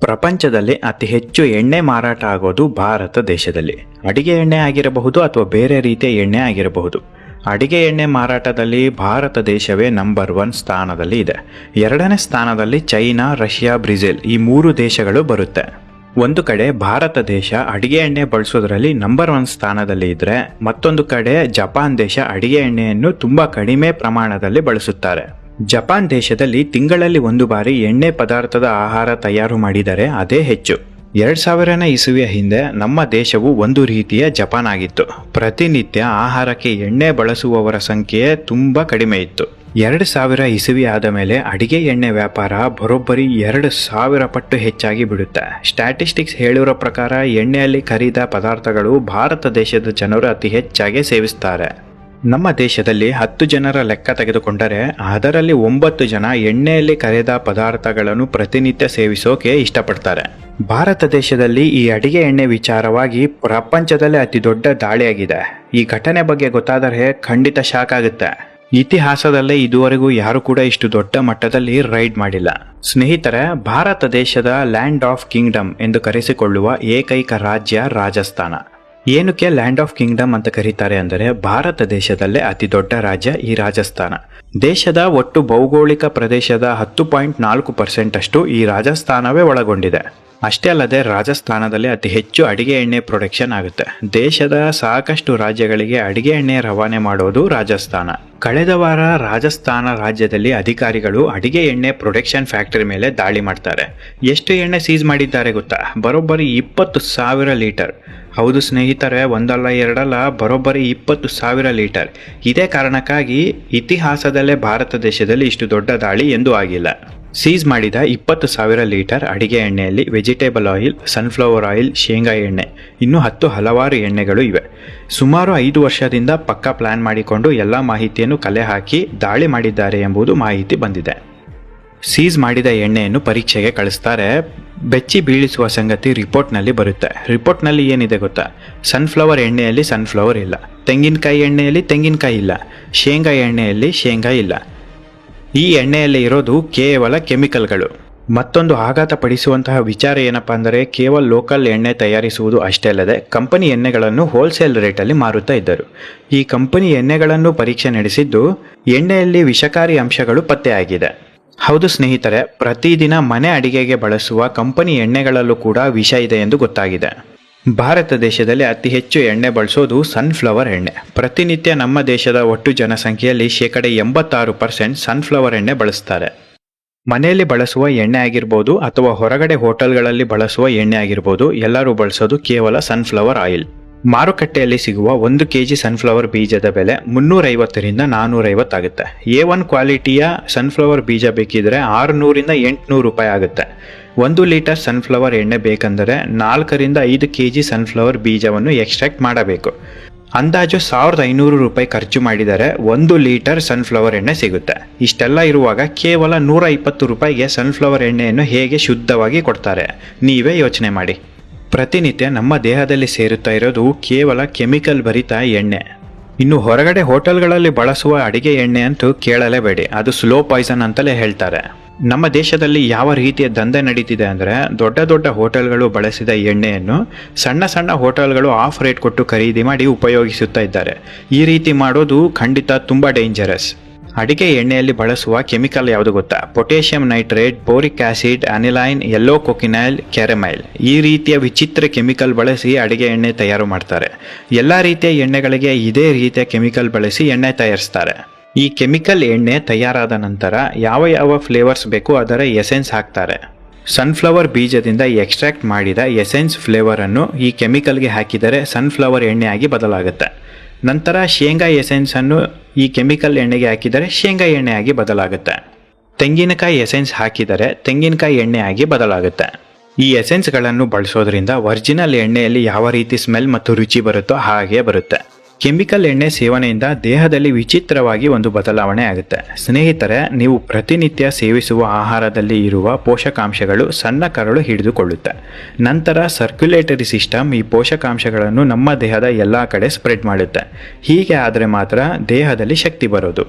ಪ್ರಪಂಚದಲ್ಲಿ ಅತಿ ಹೆಚ್ಚು ಎಣ್ಣೆ ಮಾರಾಟ ಆಗೋದು ಭಾರತ ದೇಶದಲ್ಲಿ. ಅಡಿಗೆ ಎಣ್ಣೆ ಆಗಿರಬಹುದು ಅಥವಾ ಬೇರೆ ರೀತಿಯ ಎಣ್ಣೆ ಆಗಿರಬಹುದು. ಅಡಿಗೆ ಎಣ್ಣೆ ಮಾರಾಟದಲ್ಲಿ ಭಾರತ ದೇಶವೇ ನಂಬರ್ 1 ಸ್ಥಾನದಲ್ಲಿ ಇದೆ. 2ನೇ ಸ್ಥಾನದಲ್ಲಿ ಚೈನಾ, ರಷ್ಯಾ, ಬ್ರೆಜಿಲ್ ಈ 3 ದೇಶಗಳು ಬರುತ್ತೆ. ಒಂದು ಕಡೆ ಭಾರತ ದೇಶ ಅಡಿಗೆ ಎಣ್ಣೆ ಬಳಸೋದ್ರಲ್ಲಿ ನಂಬರ್ 1 ಸ್ಥಾನದಲ್ಲಿ ಇದ್ರೆ, ಮತ್ತೊಂದು ಕಡೆ ಜಪಾನ್ ದೇಶ ಅಡಿಗೆ ಎಣ್ಣೆಯನ್ನು ತುಂಬಾ ಕಡಿಮೆ ಪ್ರಮಾಣದಲ್ಲಿ ಬಳಸುತ್ತಾರೆ. ಜಪಾನ್ ದೇಶದಲ್ಲಿ ತಿಂಗಳಲ್ಲಿ 1 ಬಾರಿ ಎಣ್ಣೆ ಪದಾರ್ಥದ ಆಹಾರ ತಯಾರು ಮಾಡಿದರೆ ಅದೇ ಹೆಚ್ಚು. 2000ನೇ ಇಸವಿಯ ಹಿಂದೆ ನಮ್ಮ ದೇಶವು ಒಂದು ರೀತಿಯ ಜಪಾನ್ ಆಗಿತ್ತು. ಪ್ರತಿನಿತ್ಯ ಆಹಾರಕ್ಕೆ ಎಣ್ಣೆ ಬಳಸುವವರ ಸಂಖ್ಯೆ ತುಂಬಾ ಕಡಿಮೆ ಇತ್ತು. 2000 ಇಸವಿ ಆದ ಮೇಲೆ ಅಡಿಗೆ ಎಣ್ಣೆ ವ್ಯಾಪಾರ ಬರೋಬ್ಬರಿ 2000 ಪಟ್ಟು ಹೆಚ್ಚಾಗಿ ಬಿಡುತ್ತೆ. ಸ್ಟ್ಯಾಟಿಸ್ಟಿಕ್ಸ್ ಹೇಳಿರೋ ಪ್ರಕಾರ ಎಣ್ಣೆಯಲ್ಲಿ ಕರಿದ ಪದಾರ್ಥಗಳು ಭಾರತ ದೇಶದ ಜನರು ಅತಿ ಹೆಚ್ಚಾಗಿ ಸೇವಿಸ್ತಾರೆ. ನಮ್ಮ ದೇಶದಲ್ಲಿ 10 ಜನರ ಲೆಕ್ಕ ತೆಗೆದುಕೊಂಡರೆ ಅದರಲ್ಲಿ 9 ಜನ ಎಣ್ಣೆಯಲ್ಲಿ ಕರೆದ ಪದಾರ್ಥಗಳನ್ನು ಪ್ರತಿನಿತ್ಯ ಸೇವಿಸೋಕೆ ಇಷ್ಟಪಡ್ತಾರೆ. ಭಾರತ ದೇಶದಲ್ಲಿ ಈ ಅಡಿಗೆ ಎಣ್ಣೆ ವಿಚಾರವಾಗಿ ಪ್ರಪಂಚದಲ್ಲೇ ಅತಿ ದೊಡ್ಡ ದಾಳಿಯಾಗಿದೆ. ಈ ಘಟನೆ ಬಗ್ಗೆ ಗೊತ್ತಾದರೆ ಖಂಡಿತ ಶಾಕ್ ಆಗುತ್ತೆ. ಇತಿಹಾಸದಲ್ಲೇ ಇದುವರೆಗೂ ಯಾರು ಕೂಡ ಇಷ್ಟು ದೊಡ್ಡ ಮಟ್ಟದಲ್ಲಿ ರೈಡ್ ಮಾಡಿಲ್ಲ. ಸ್ನೇಹಿತರೆ, ಭಾರತ ದೇಶದ ಲ್ಯಾಂಡ್ ಆಫ್ ಕಿಂಗ್ಡಮ್ ಎಂದು ಕರೆಸಿಕೊಳ್ಳುವ ಏಕೈಕ ರಾಜ್ಯ ರಾಜಸ್ಥಾನ. ಏನಕ್ಕೆ ಲ್ಯಾಂಡ್ ಆಫ್ ಕಿಂಗ್ಡಮ್ ಅಂತ ಕರೀತಾರೆ ಅಂದರೆ, ಭಾರತ ದೇಶದಲ್ಲೇ ಅತಿ ದೊಡ್ಡ ರಾಜ್ಯ ಈ ರಾಜಸ್ಥಾನ. ದೇಶದ ಒಟ್ಟು ಭೌಗೋಳಿಕ ಪ್ರದೇಶದ 10.4% ಅಷ್ಟು ಈ ರಾಜಸ್ಥಾನವೇ ಒಳಗೊಂಡಿದೆ. ಅಷ್ಟೇ ಅಲ್ಲದೆ ರಾಜಸ್ಥಾನದಲ್ಲಿ ಅತಿ ಹೆಚ್ಚು ಅಡಿಗೆ ಎಣ್ಣೆ ಪ್ರೊಡಕ್ಷನ್ ಆಗುತ್ತೆ. ದೇಶದ ಸಾಕಷ್ಟು ರಾಜ್ಯಗಳಿಗೆ ಅಡಿಗೆ ಎಣ್ಣೆ ರವಾನೆ ಮಾಡೋದು ರಾಜಸ್ಥಾನ. ಕಳೆದ ವಾರ ರಾಜಸ್ಥಾನ ರಾಜ್ಯದಲ್ಲಿ ಅಧಿಕಾರಿಗಳು ಅಡಿಗೆ ಎಣ್ಣೆ ಪ್ರೊಡಕ್ಷನ್ ಫ್ಯಾಕ್ಟರಿ ಮೇಲೆ ದಾಳಿ ಮಾಡ್ತಾರೆ. ಎಷ್ಟು ಎಣ್ಣೆ ಸೀಸ್ ಮಾಡಿದ್ದಾರೆ ಗೊತ್ತಾ? ಬರೋಬ್ಬರಿ 20,000 ಲೀಟರ್. ಹೌದು ಸ್ನೇಹಿತರೆ, ಒಂದಲ್ಲ ಎರಡಲ್ಲ, ಬರೋಬ್ಬರಿ 20,000 ಲೀಟರ್. ಇದೇ ಕಾರಣಕ್ಕಾಗಿ ಇತಿಹಾಸದಲ್ಲೇ ಭಾರತ ದೇಶದಲ್ಲಿ ಇಷ್ಟು ದೊಡ್ಡ ದಾಳಿ ಎಂದೂ ಆಗಿಲ್ಲ. ಸೀಸ್ ಮಾಡಿದ 20,000 ಲೀಟರ್ ಅಡಿಗೆ ಎಣ್ಣೆಯಲ್ಲಿ ವೆಜಿಟೇಬಲ್ ಆಯಿಲ್, ಸನ್ಫ್ಲವರ್ ಆಯಿಲ್, ಶೇಂಗಾ ಎಣ್ಣೆ, ಇನ್ನೂ ಹಲವಾರು ಎಣ್ಣೆಗಳು ಇವೆ. ಸುಮಾರು 5 ವರ್ಷದಿಂದ ಪಕ್ಕಾ ಪ್ಲಾನ್ ಮಾಡಿಕೊಂಡು ಎಲ್ಲ ಮಾಹಿತಿಯನ್ನು ಕಲೆ ಹಾಕಿ ದಾಳಿ ಮಾಡಿದ್ದಾರೆ ಎಂಬುದು ಮಾಹಿತಿ ಬಂದಿದೆ. ಸೀಸ್ ಮಾಡಿದ ಎಣ್ಣೆಯನ್ನು ಪರೀಕ್ಷೆಗೆ ಕಳಿಸ್ತಾರೆ. ಬೆಚ್ಚಿ ಬೀಳಿಸುವ ಸಂಗತಿ ರಿಪೋರ್ಟ್ನಲ್ಲಿ ಬರುತ್ತೆ. ರಿಪೋರ್ಟ್ನಲ್ಲಿ ಏನಿದೆ ಗೊತ್ತಾ? ಸನ್ಫ್ಲವರ್ ಎಣ್ಣೆಯಲ್ಲಿ ಸನ್ಫ್ಲವರ್ ಇಲ್ಲ, ತೆಂಗಿನಕಾಯಿ ಎಣ್ಣೆಯಲ್ಲಿ ತೆಂಗಿನಕಾಯಿ ಇಲ್ಲ, ಶೇಂಗಾ ಎಣ್ಣೆಯಲ್ಲಿ ಶೇಂಗಾ ಇಲ್ಲ. ಈ ಎಣ್ಣೆಯಲ್ಲಿ ಇರೋದು ಕೇವಲ ಕೆಮಿಕಲ್ಗಳು. ಮತ್ತೊಂದು ಆಘಾತ ಪಡಿಸುವಂತಹ ವಿಚಾರ ಏನಪ್ಪಾ ಅಂದರೆ, ಕೇವಲ ಲೋಕಲ್ ಎಣ್ಣೆ ತಯಾರಿಸುವುದು ಅಷ್ಟೇ ಅಲ್ಲದೆ ಕಂಪನಿ ಎಣ್ಣೆಗಳನ್ನು ಹೋಲ್ಸೇಲ್ ರೇಟಲ್ಲಿ ಮಾರುತ್ತಾ ಇದ್ದರು. ಈ ಕಂಪನಿ ಎಣ್ಣೆಗಳನ್ನು ಪರೀಕ್ಷೆ ನಡೆಸಿದ್ದು ಎಣ್ಣೆಯಲ್ಲಿ ವಿಷಕಾರಿ ಅಂಶಗಳು ಪತ್ತೆಯಾಗಿದೆ. ಹೌದು ಸ್ನೇಹಿತರೆ, ಪ್ರತಿದಿನ ಮನೆ ಅಡಿಗೆಗೆ ಬಳಸುವ ಕಂಪನಿ ಎಣ್ಣೆಗಳಲ್ಲೂ ಕೂಡ ವಿಷ ಇದೆ ಎಂದು ಗೊತ್ತಾಗಿದೆ. ಭಾರತ ದೇಶದಲ್ಲಿ ಅತಿ ಹೆಚ್ಚು ಎಣ್ಣೆ ಬಳಸೋದು ಸನ್ಫ್ಲವರ್ ಎಣ್ಣೆ. ಪ್ರತಿನಿತ್ಯ ನಮ್ಮ ದೇಶದ ಒಟ್ಟು ಜನಸಂಖ್ಯೆಯಲ್ಲಿ 86% ಸನ್ಫ್ಲವರ್ ಎಣ್ಣೆ ಬಳಸ್ತಾರೆ. ಮನೆಯಲ್ಲಿ ಬಳಸುವ ಎಣ್ಣೆ ಆಗಿರ್ಬೋದು ಅಥವಾ ಹೊರಗಡೆ ಹೋಟೆಲ್ಗಳಲ್ಲಿ ಬಳಸುವ ಎಣ್ಣೆ ಆಗಿರ್ಬೋದು, ಎಲ್ಲರೂ ಬಳಸೋದು ಕೇವಲ ಸನ್ಫ್ಲವರ್ ಆಯಿಲ್. ಮಾರುಕಟ್ಟೆಯಲ್ಲಿ ಸಿಗುವ 1 kg ಸನ್ಫ್ಲವರ್ ಬೀಜದ ಬೆಲೆ 350ರಿಂದ 450 ಆಗುತ್ತೆ. A1 ಕ್ವಾಲಿಟಿಯ ಸನ್ಫ್ಲವರ್ ಬೀಜ ಬೇಕಿದ್ರೆ 600ರಿಂದ 800 ರೂಪಾಯಿ ಆಗುತ್ತೆ. 1 ಲೀಟರ್ ಸನ್ಫ್ಲವರ್ ಎಣ್ಣೆ ಬೇಕೆಂದರೆ 4ರಿಂದ 5 kg ಸನ್ಫ್ಲವರ್ ಬೀಜವನ್ನು ಎಕ್ಸ್ಟ್ರಾಕ್ಟ್ ಮಾಡಬೇಕು. ಅಂದಾಜು 1500 ರೂಪಾಯಿ ಖರ್ಚು ಮಾಡಿದರೆ 1 ಲೀಟರ್ ಸನ್ಫ್ಲವರ್ ಎಣ್ಣೆ ಸಿಗುತ್ತೆ. ಇಷ್ಟೆಲ್ಲ ಇರುವಾಗ ಕೇವಲ 120 ರೂಪಾಯಿಗೆ ಸನ್ಫ್ಲವರ್ ಎಣ್ಣೆಯನ್ನು ಹೇಗೆ ಶುದ್ಧವಾಗಿ ಕೊಡ್ತಾರೆ? ನೀವೇ ಯೋಚನೆ ಮಾಡಿ. ಪ್ರತಿನಿತ್ಯ ನಮ್ಮ ದೇಹದಲ್ಲಿ ಸೇರುತ್ತಾ ಇರೋದು ಕೇವಲ ಕೆಮಿಕಲ್ ಭರಿತ ಎಣ್ಣೆ. ಇನ್ನು ಹೊರಗಡೆ ಹೋಟೆಲ್ಗಳಲ್ಲಿ ಬಳಸುವ ಅಡಿಗೆ ಎಣ್ಣೆ ಅಂತೂ ಕೇಳಲೇಬೇಡಿ, ಅದು ಸ್ಲೋ ಪಾಯ್ಸನ್ ಅಂತಲೇ ಹೇಳ್ತಾರೆ. ನಮ್ಮ ದೇಶದಲ್ಲಿ ಯಾವ ರೀತಿಯ ದಂಧೆ ನಡೀತಿದೆ ಅಂದರೆ, ದೊಡ್ಡ ದೊಡ್ಡ ಹೋಟೆಲ್ಗಳು ಬಳಸಿದ ಎಣ್ಣೆಯನ್ನು ಸಣ್ಣ ಸಣ್ಣ ಹೋಟೆಲ್ಗಳು ಆಫ್ ರೇಟ್ ಕೊಟ್ಟು ಖರೀದಿ ಮಾಡಿ ಉಪಯೋಗಿಸುತ್ತಾ ಇದ್ದಾರೆ. ಈ ರೀತಿ ಮಾಡೋದು ಖಂಡಿತ ತುಂಬ ಡೇಂಜರಸ್. ಅಡಿಗೆ ಎಣ್ಣೆಯಲ್ಲಿ ಬಳಸುವ ಕೆಮಿಕಲ್ ಯಾವುದು ಗೊತ್ತಾ? Potassium nitrate, boric acid, aniline, yellow cochineal, caramel. ಈ ರೀತಿಯ ವಿಚಿತ್ರ ಕೆಮಿಕಲ್ ಬಳಸಿ ಅಡಿಗೆ ಎಣ್ಣೆ ತಯಾರು ಮಾಡ್ತಾರೆ. ಎಲ್ಲ ರೀತಿಯ ಎಣ್ಣೆಗಳಿಗೆ ಇದೇ ರೀತಿಯ ಕೆಮಿಕಲ್ ಬಳಸಿ ಎಣ್ಣೆ ತಯಾರಿಸ್ತಾರೆ. ಈ ಕೆಮಿಕಲ್ ಎಣ್ಣೆ ತಯಾರಾದ ನಂತರ ಯಾವ ಫ್ಲೇವರ್ಸ್ ಬೇಕು ಅದರ ಎಸೆನ್ಸ್ ಹಾಕ್ತಾರೆ. ಸನ್ಫ್ಲವರ್ ಬೀಜದಿಂದ ಎಕ್ಸ್ಟ್ರಾಕ್ಟ್ ಮಾಡಿದ ಎಸೆನ್ಸ್ ಫ್ಲೇವರ್ ಅನ್ನು ಈ ಕೆಮಿಕಲ್ಗೆ ಹಾಕಿದರೆ ಸನ್ಫ್ಲವರ್ ಎಣ್ಣೆ ಆಗಿ ಬದಲಾಗುತ್ತೆ. ನಂತರ ಶೇಂಗಾ ಎಸೆನ್ಸ್ ಅನ್ನು ಈ ಕೆಮಿಕಲ್ ಎಣ್ಣೆಗೆ ಹಾಕಿದರೆ ಶೇಂಗಾ ಎಣ್ಣೆ ಆಗಿ ಬದಲಾಗುತ್ತೆ. ತೆಂಗಿನಕಾಯಿ ಎಸೆನ್ಸ್ ಹಾಕಿದರೆ ತೆಂಗಿನಕಾಯಿ ಎಣ್ಣೆ ಆಗಿ ಬದಲಾಗುತ್ತೆ. ಈ ಎಸೆನ್ಸ್ಗಳನ್ನು ಬಳಸೋದ್ರಿಂದ ಒರಿಜಿನಲ್ ಎಣ್ಣೆಯಲ್ಲಿ ಯಾವ ರೀತಿ ಸ್ಮೆಲ್ ಮತ್ತು ರುಚಿ ಬರುತ್ತೋ ಹಾಗೆ ಬರುತ್ತೆ. ಕೆಮಿಕಲ್ ಎಣ್ಣೆ ಸೇವನೆಯಿಂದ ದೇಹದಲ್ಲಿ ವಿಚಿತ್ರವಾಗಿ ಒಂದು ಬದಲಾವಣೆ ಆಗುತ್ತೆ. ಸ್ನೇಹಿತರೆ, ನೀವು ಪ್ರತಿನಿತ್ಯ ಸೇವಿಸುವ ಆಹಾರದಲ್ಲಿ ಇರುವ ಪೋಷಕಾಂಶಗಳು ಸಣ್ಣ ಕರಳು ಹಿಡಿದುಕೊಳ್ಳುತ್ತೆ. ನಂತರ ಸರ್ಕ್ಯುಲೇಟರಿ ಸಿಸ್ಟಮ್ ಈ ಪೋಷಕಾಂಶಗಳನ್ನು ನಮ್ಮ ದೇಹದ ಎಲ್ಲ ಕಡೆ ಸ್ಪ್ರೆಡ್ ಮಾಡುತ್ತೆ. ಹೀಗೆ ಆದರೆ ಮಾತ್ರ ದೇಹದಲ್ಲಿ ಶಕ್ತಿ ಬರೋದು.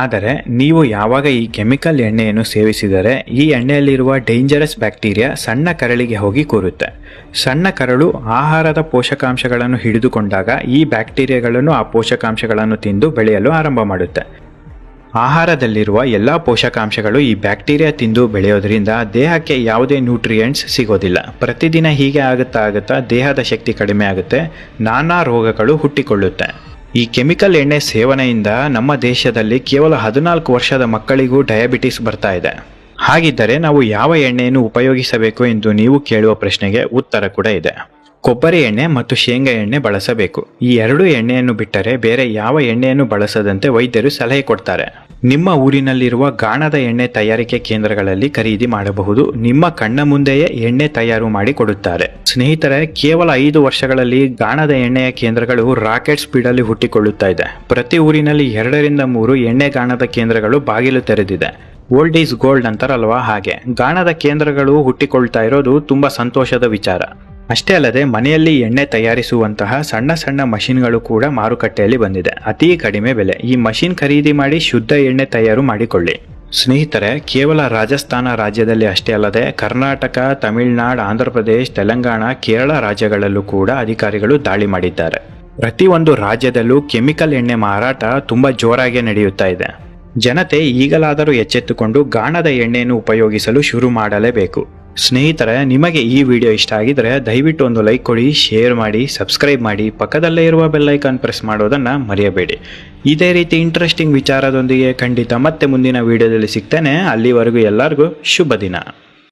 ಆದರೆ ನೀವು ಯಾವಾಗ ಈ ಕೆಮಿಕಲ್ ಎಣ್ಣೆಯನ್ನು ಸೇವಿಸಿದರೆ ಈ ಎಣ್ಣೆಯಲ್ಲಿರುವ ಡೇಂಜರಸ್ ಬ್ಯಾಕ್ಟೀರಿಯಾ ಸಣ್ಣ ಕರಳಿಗೆ ಹೋಗಿ ಕೂರುತ್ತೆ. ಸಣ್ಣ ಕರಳು ಆಹಾರದ ಪೋಷಕಾಂಶಗಳನ್ನು ಹಿಡಿದುಕೊಂಡಾಗ ಈ ಬ್ಯಾಕ್ಟೀರಿಯಾಗಳನ್ನು ಆ ಪೋಷಕಾಂಶಗಳನ್ನು ತಿಂದು ಬೆಳೆಯಲು ಆರಂಭ ಮಾಡುತ್ತೆ. ಆಹಾರದಲ್ಲಿರುವ ಎಲ್ಲ ಪೋಷಕಾಂಶಗಳು ಈ ಬ್ಯಾಕ್ಟೀರಿಯಾ ತಿಂದು ಬೆಳೆಯೋದ್ರಿಂದ ದೇಹಕ್ಕೆ ಯಾವುದೇ ನ್ಯೂಟ್ರಿಯೆಂಟ್ಸ್ ಸಿಗೋದಿಲ್ಲ. ಪ್ರತಿದಿನ ಹೀಗೆ ಆಗುತ್ತಾ ದೇಹದ ಶಕ್ತಿ ಕಡಿಮೆ ಆಗುತ್ತೆ, ನಾನಾ ರೋಗಗಳು ಹುಟ್ಟಿಕೊಳ್ಳುತ್ತೆ. ಈ ಕೆಮಿಕಲ್ ಎಣ್ಣೆ ಸೇವನೆಯಿಂದ ನಮ್ಮ ದೇಶದಲ್ಲಿ ಕೇವಲ 14 ವರ್ಷದ ಮಕ್ಕಳಿಗೂ ಡಯಾಬಿಟಿಸ್ ಬರ್ತಾ ಇದೆ. ಹಾಗಿದ್ದರೆ ನಾವು ಯಾವ ಎಣ್ಣೆಯನ್ನು ಉಪಯೋಗಿಸಬೇಕು ಎಂದು ನೀವು ಕೇಳುವ ಪ್ರಶ್ನೆಗೆ ಉತ್ತರ ಕೂಡ ಇದೆ. ಕೊಬ್ಬರಿ ಎಣ್ಣೆ ಮತ್ತು ಶೇಂಗಾ ಎಣ್ಣೆ ಬಳಸಬೇಕು. ಈ ಎರಡು ಎಣ್ಣೆಯನ್ನು ಬಿಟ್ಟರೆ ಬೇರೆ ಯಾವ ಎಣ್ಣೆಯನ್ನು ಬಳಸದಂತೆ ವೈದ್ಯರು ಸಲಹೆ ಕೊಡ್ತಾರೆ. ನಿಮ್ಮ ಊರಿನಲ್ಲಿರುವ ಗಾಣದ ಎಣ್ಣೆ ತಯಾರಿಕೆ ಕೇಂದ್ರಗಳಲ್ಲಿ ಖರೀದಿ ಮಾಡಬಹುದು. ನಿಮ್ಮ ಕಣ್ಣ ಮುಂದೆಯೇ ಎಣ್ಣೆ ತಯಾರು ಮಾಡಿ ಕೊಡುತ್ತಾರೆ. ಸ್ನೇಹಿತರೆ, ಕೇವಲ 5 ವರ್ಷಗಳಲ್ಲಿ ಗಾಣದ ಎಣ್ಣೆಯ ಕೇಂದ್ರಗಳು ರಾಕೆಟ್ ಸ್ಪೀಡಲ್ಲಿ ಹುಟ್ಟಿಕೊಳ್ಳುತ್ತಾ ಇದೆ. ಪ್ರತಿ ಊರಿನಲ್ಲಿ 2 ರಿಂದ 3 ಎಣ್ಣೆ ಗಾಣದ ಕೇಂದ್ರಗಳು ಬಾಗಿಲು ತೆರೆದಿದೆ. ಓಲ್ಡ್ ಈಸ್ ಗೋಲ್ಡ್ ಅಂತಾರಲ್ವಾ, ಹಾಗೆ ಗಾಣದ ಕೇಂದ್ರಗಳು ಹುಟ್ಟಿಕೊಳ್ತಾ ಇರೋದು ತುಂಬಾ ಸಂತೋಷದ ವಿಚಾರ. ಅಷ್ಟೇ ಅಲ್ಲದೆ ಮನೆಯಲ್ಲಿ ಎಣ್ಣೆ ತಯಾರಿಸುವಂತಹ ಸಣ್ಣ ಸಣ್ಣ ಮಷಿನ್ಗಳು ಕೂಡ ಮಾರುಕಟ್ಟೆಯಲ್ಲಿ ಬಂದಿದೆ. ಅತಿ ಕಡಿಮೆ ಬೆಲೆ. ಈ ಮಷಿನ್ ಖರೀದಿ ಮಾಡಿ ಶುದ್ಧ ಎಣ್ಣೆ ತಯಾರು ಮಾಡಿಕೊಳ್ಳಿ. ಸ್ನೇಹಿತರೆ, ಕೇವಲ ರಾಜಸ್ಥಾನ ರಾಜ್ಯದಲ್ಲಿ ಅಷ್ಟೇ ಅಲ್ಲದೆ ಕರ್ನಾಟಕ, ತಮಿಳುನಾಡು, ಆಂಧ್ರಪ್ರದೇಶ, ತೆಲಂಗಾಣ, ಕೇರಳ ರಾಜ್ಯಗಳಲ್ಲೂ ಕೂಡ ಅಧಿಕಾರಿಗಳು ದಾಳಿ ಮಾಡಿದ್ದಾರೆ. ಪ್ರತಿಯೊಂದು ರಾಜ್ಯದಲ್ಲೂ ಕೆಮಿಕಲ್ ಎಣ್ಣೆ ಮಾರಾಟ ತುಂಬಾ ಜೋರಾಗಿ ನಡೆಯುತ್ತಾ ಇದೆ. ಜನತೆ ಈಗಲಾದರೂ ಎಚ್ಚೆತ್ತುಕೊಂಡು ಗಾಣದ ಎಣ್ಣೆಯನ್ನು ಉಪಯೋಗಿಸಲು ಶುರು ಮಾಡಲೇಬೇಕು. ಸ್ನೇಹಿತರೆ, ನಿಮಗೆ ಈ ವಿಡಿಯೋ ಇಷ್ಟ ಆಗಿದ್ರೆ ದಯವಿಟ್ಟು ಒಂದು ಲೈಕ್ ಕೊಡಿ, ಶೇರ್ ಮಾಡಿ, ಸಬ್ಸ್ಕ್ರೈಬ್ ಮಾಡಿ, ಪಕ್ಕದಲ್ಲೇ ಇರುವ ಬೆಲ್ ಐಕಾನ್ ಪ್ರೆಸ್ ಮಾಡೋದನ್ನು ಮರೆಯಬೇಡಿ. ಇದೇ ರೀತಿ ಇಂಟ್ರೆಸ್ಟಿಂಗ್ ವಿಚಾರದೊಂದಿಗೆ ಖಂಡಿತ ಮತ್ತೆ ಮುಂದಿನ ವಿಡಿಯೋದಲ್ಲಿ ಸಿಗ್ತೇನೆ. ಅಲ್ಲಿವರೆಗೂ ಎಲ್ಲರಿಗೂ ಶುಭ ದಿನ.